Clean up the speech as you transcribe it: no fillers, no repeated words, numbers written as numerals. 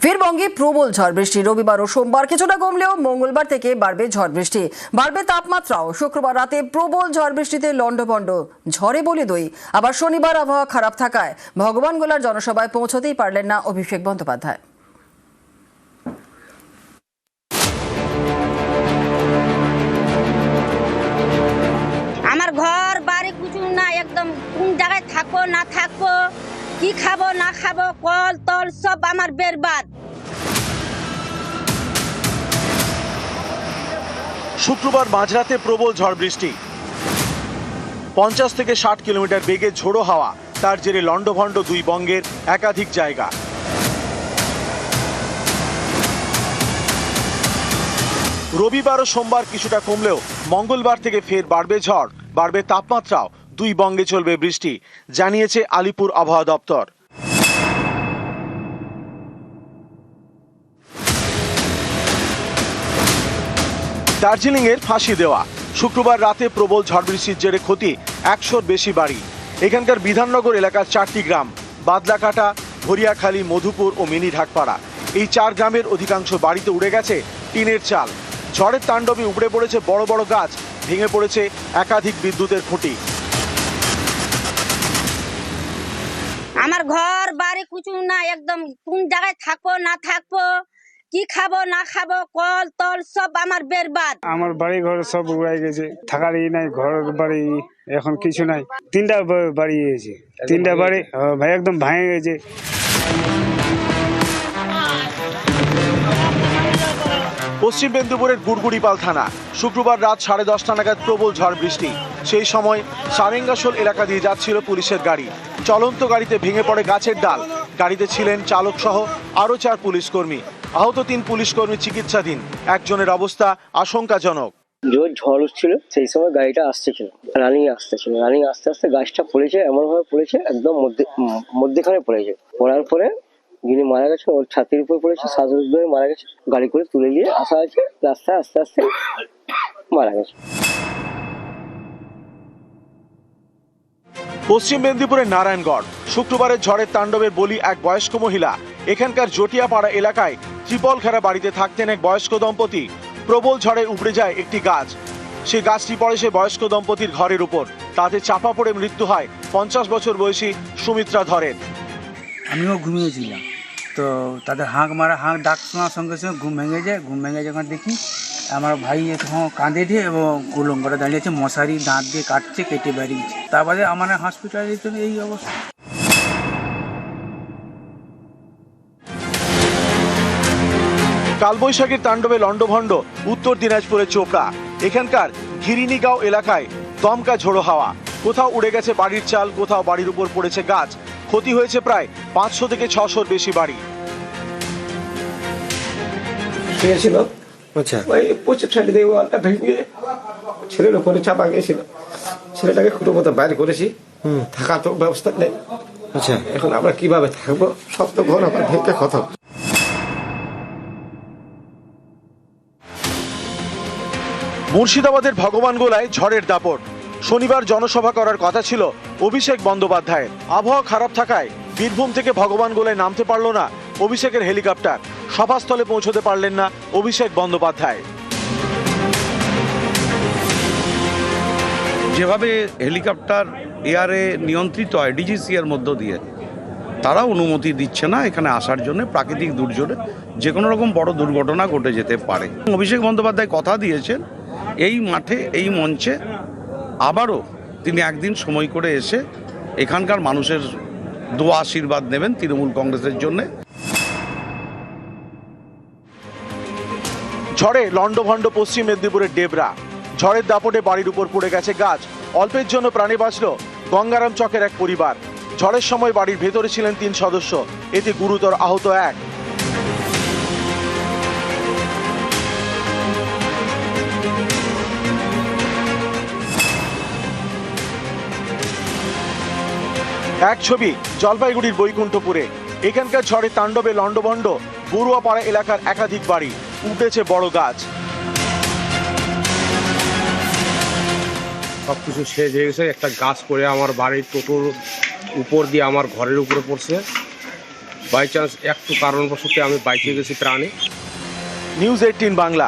ফের বঙ্গে প্রবল ঝড় বৃষ্টি। রবিবার ও সোমবার কিছুটা কমলেও মঙ্গলবার থেকে বাড়বে ঝড় বৃষ্টি, বাড়বে তাপমাত্রাও। শুক্রবার রাতে প্রবল ঝড় বৃষ্টিতে লন্ডভন্ড, ঝড়ে বলে দই। আবার শনিবার আবহাওয়া খারাপ থাকায় ভগবানগোলার জনসভায় পৌঁছতেই পারলেন না অভিষেক বন্দ্যোপাধ্যায়। আমার ঘর বাড়ি কিছু না, একদম কোন জায়গায় থাকবো না থাকবো, কি খাবো না খাবো, কল তল সব আমার বেরবাদ। শুক্রবার মাঝরাতে প্রবল ঝড় বৃষ্টি, 50 থেকে 60 কিলোমিটার বেগে ঝোড়ো হাওয়া, তার জেরে লন্ডভন্ড দুই বঙ্গের একাধিক জায়গা। রবিবার ও সোমবার কিছুটা কমলেও মঙ্গলবার থেকে ফের বাড়বে ঝড়, বাড়বে তাপমাত্রাও। দুই বঙ্গে চলবে বৃষ্টি, জানিয়েছে আলিপুর আবহাওয়া দপ্তর। দার্জিলিং এর ফাঁসি দেওয়া। শুক্রবার রাতে প্রবল ঝড় বৃষ্টির জেরে ক্ষতি 100-র বেশি বাড়ি। এখানকার বিধাননগর এলাকার 4টি গ্রাম, বাদলাকাটা, ভরিয়াখালী, মধুপুর ও মিনি ঢাকপাড়া, এই 4 গ্রামের অধিকাংশ বাড়িতে উড়ে গেছে টিনের চাল। ঝড়ের তাণ্ডবে উপড়ে পড়েছে বড় বড় গাছ, ভেঙে পড়েছে একাধিক বিদ্যুতের খুঁটি। আমার ঘর বাড়ি কিছু না, একদম কোন জায়গায় থাকবো না থাকবো, কি খাবো না খাবো, কল তল সব আমার বেরবাদ। আমার বাড়ি ঘর সব উড়াই গেছে, থাকারই নাই, ঘর বাড়ি এখন কিছু নাই। 3টা বাড়ি গেছে, 3টা বাড়ি ভাই একদম ভেঙে গেছে। পশ্চিম মেদিনীপুরের গুড়গুড়িপাল থানা। শুক্রবার রাত 10:30টা নাগাদ প্রবল ঝড় বৃষ্টি। সেই সময় সারেঙ্গাসোল এলাকা দিয়ে যাচ্ছিল পুলিশের গাড়ি। চলন্ত গাড়িতে ভেঙে পড়ে গাছের ডাল। গাড়িতে ছিলেন চালক সহ আরও 4 পুলিশ কর্মী। আহত 3 পুলিশ কর্মী চিকিৎসাধীন, একজনের অবস্থা আশঙ্কাজনক। জোর ঝড় উঠছিল, সেই সময় গাড়িটা আসতেছিল, রানিং আসতেছিল, রানিং আস্তে আস্তে গাছটা পড়েছে, এমন ভাবে পড়েছে একদম মধ্যেখানে পড়েছে। পড়ার পরে যিনি মারা গেছে ওর ছাতির উপর পড়েছে, শ্বাসরোধ ধরে মারা গেছে। গাড়ি করে তুলে নিয়ে আসা হয়েছে, রাস্তায় আস্তে আস্তে মারা গেছে। পশ্চিম মেদিনীপুরের নারায়ণগড়। শুক্রবারের ঝড়ের তাণ্ডবের বলি এক বয়স্ক মহিলা। এখানকার জটিয়াপাড়া এলাকায় ত্রিপল ঘেরা বাড়িতে থাকতেন এক বয়স্ক দম্পতি। প্রবল ঝড়ে উপড়ে যায় একটি গাছ। সেই গাছটি পড়ে সে বয়স্ক দম্পতির ঘরের উপর। তাতে চাপা পড়ে মৃত্যু হয় 50 বছর বয়সী সুমিত্রা ধরের। আমিও ঘুমিয়েছিলাম, তো তাদের হাঁক ডাক শোনার সঙ্গে সঙ্গে ঘুম ভেঙে যায়। ঘুম ভেঙে যখন দেখি আমার ভাই তখন কাঁদে দিয়ে এবং উলঙ্গ করে দাঁড়িয়েছে, মশারি দাঁত দিয়ে কাটছে, কেটে বেরিয়েছে। তারপরে আমার হসপিটালে এই অবস্থা। কালবৈশাখীর তাণ্ডবে লন্ডভন্ড উত্তর দিনাজপুরের চোপড়া। এখানকার ঘিরিনিগাঁও এলাকায় দমকা ঝোড়ো হাওয়া। কোথাও উড়ে গেছে বাড়ির চাল, কোথাও বাড়ির উপর পড়েছে গাছ। ক্ষতি হয়েছে প্রায় 500 থেকে 600-র বেশি বাড়ি। শুয়েছিল, আচ্ছা, ওই পশ্চিম সাইডে দিয়ে ওয়ালটা ভেঙে ছেলের উপরে চাপা গিয়েছিল। ছেলেটাকে খুঁটো মতো বাইরে করেছি, থাকা তো ব্যবস্থা নেই। আচ্ছা, এখন আমরা কিভাবে থাকবো? সব তো ঘর আমার ভেঙে ক্ষত। মুর্শিদাবাদের ভগবানগোলায় ঝড়ের দাপট। শনিবার জনসভা করার কথা ছিল অভিষেক বন্দ্যোপাধ্যায়ের। আবহাওয়া খারাপ থাকায় বীরভূম থেকে ভগবানগোলায় নামতে পারল না অভিষেকের হেলিকপ্টার। সভাস্থলে পৌঁছতে পারলেন না অভিষেক বন্দ্যোপাধ্যায়। যেভাবে হেলিকপ্টার এয়ারে নিয়ন্ত্রিত হয় ডিজিসিএর মধ্য দিয়ে, তারা অনুমতি দিচ্ছে না এখানে আসার জন্য। প্রাকৃতিক দুর্যোগে যে কোনো রকম বড় দুর্ঘটনা ঘটে যেতে পারে। অভিষেক বন্দ্যোপাধ্যায় কথা দিয়েছেন এই মাঠে, এই মঞ্চে আবারও তিনি একদিন সময় করে এসে এখানকার মানুষের দোয়া আশীর্বাদ নেবেন তৃণমূল কংগ্রেসের জন্য। ঝড়ে লন্ডভন্ড পশ্চিম মেদিনীপুরের ডেবরা। ঝড়ের দাপটে বাড়ির উপর পড়ে গেছে গাছ। অল্পের জন্য প্রাণে বাঁচল গঙ্গারাম চকের এক পরিবার। ঝড়ের সময় বাড়ির ভেতরে ছিলেন 3 সদস্য, এতে গুরুতর আহত 1। এক ছবি জলপাইগুড়ির বৈকুণ্ঠপুরে। এখানকার ঝড়ের তাণ্ডবে লন্ডভন্ড বড়ুয়াপাড়া এলাকার একাধিক বাড়ি, উঠেছে বড় গাছ। সবকিছু শেষ হয়ে গেছে। একটা গাছ পড়ে আমার বাড়ির টোটোর উপর দিয়ে আমার ঘরের উপরে পড়ছে। বাই চান্স একটু কারণবশত আমি বাইচে গেছি প্রাণে। নিউজ 18 বাংলা।